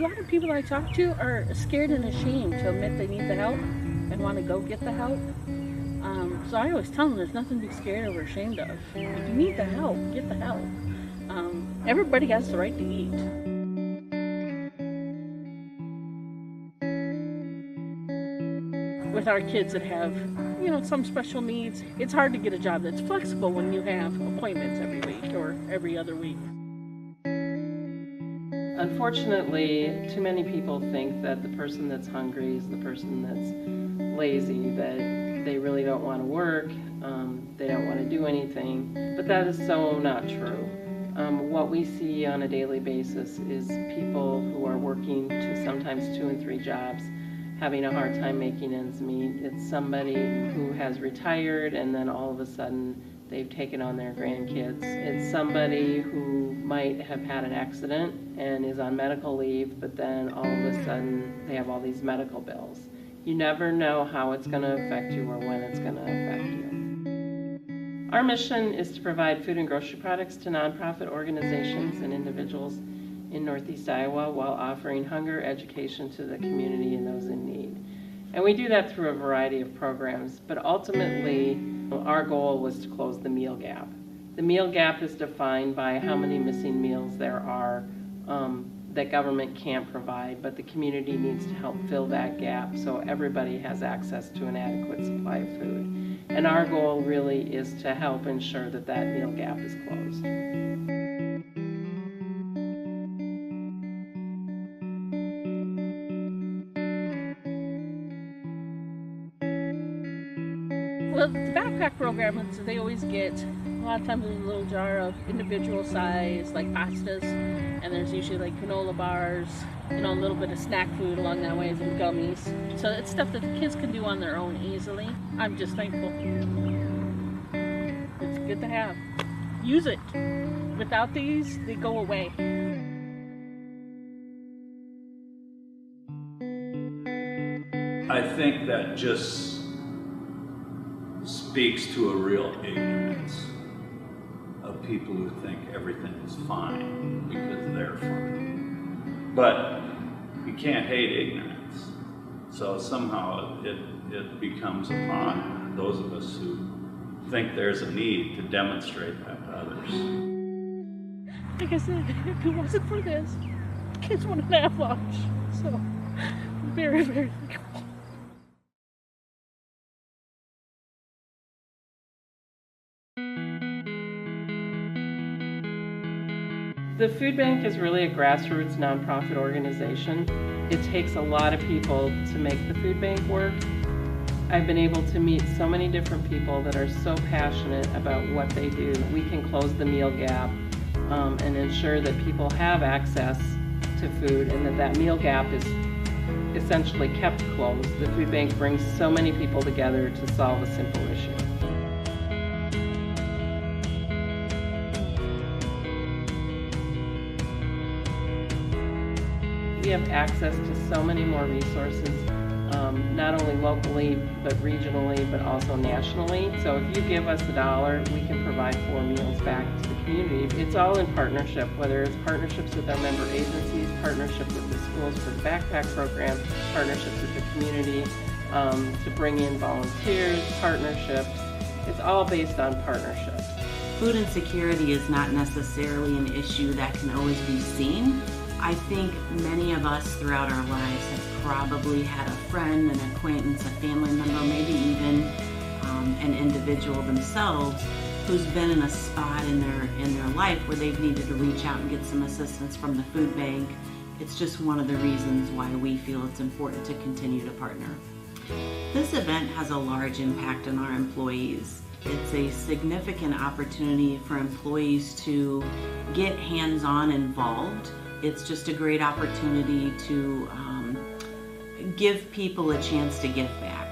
lot of people I talk to are scared and ashamed to admit they need the help and want to go get the help. So I always tell them there's nothing to be scared or ashamed of. If you need the help, get the help. Everybody has the right to eat. With our kids that have, some special needs, it's hard to get a job that's flexible when you have appointments every week or every other week. Unfortunately, too many people think that the person that's hungry is the person that's lazy, that they really don't want to work, they don't want to do anything, but that is so not true. What we see on a daily basis is people who are working sometimes 2 and 3 jobs, having a hard time making ends meet. It's somebody who has retired and then all of a sudden they've taken on their grandkids. It's somebody who might have had an accident and is on medical leave, but then all of a sudden they have all these medical bills. You never know how it's going to affect you or when it's going to affect you. Our mission is to provide food and grocery products to nonprofit organizations and individuals in Northeast Iowa while offering hunger education to the community and those in need. And we do that through a variety of programs, but ultimately our goal was to close the meal gap. The meal gap is defined by how many missing meals there are that government can't provide, but the community needs to help fill that gap so everybody has access to an adequate supply of food. And our goal really is to help ensure that that meal gap is closed. Well, the backpack program, they always get, a lot of times there's a little jar of individual size, like pastas, and there's usually like granola bars, a little bit of snack food along that way, and gummies. So it's stuff that the kids can do on their own easily. I'm just thankful. It's good to have. Use it. Without these, they go away. I think that just speaks to a real ignorance of people who think everything is fine because they're fine. But you can't hate ignorance. So somehow it becomes upon those of us who think there's a need to demonstrate that to others. Like I said, if it wasn't for this, kids wouldn't have lunch. So, very, very thankful. The food bank is really a grassroots nonprofit organization. It takes a lot of people to make the food bank work. I've been able to meet so many different people that are so passionate about what they do. We can close the meal gap and ensure that people have access to food and that meal gap is essentially kept closed. The food bank brings so many people together to solve a simple issue. We have access to so many more resources, not only locally, but regionally, but also nationally. So if you give us $1, we can provide 4 meals back to the community. It's all in partnership, whether it's partnerships with our member agencies, partnership with the schools for the backpack program, partnerships with the community to bring in volunteers, partnerships. It's all based on partnerships. Food insecurity is not necessarily an issue that can always be seen. I think many of us throughout our lives have probably had a friend, an acquaintance, a family member, maybe even an individual themselves who's been in a spot in their life where they've needed to reach out and get some assistance from the food bank. It's just one of the reasons why we feel it's important to continue to partner. This event has a large impact on our employees. It's a significant opportunity for employees to get hands-on involved. It's just a great opportunity to give people a chance to give back.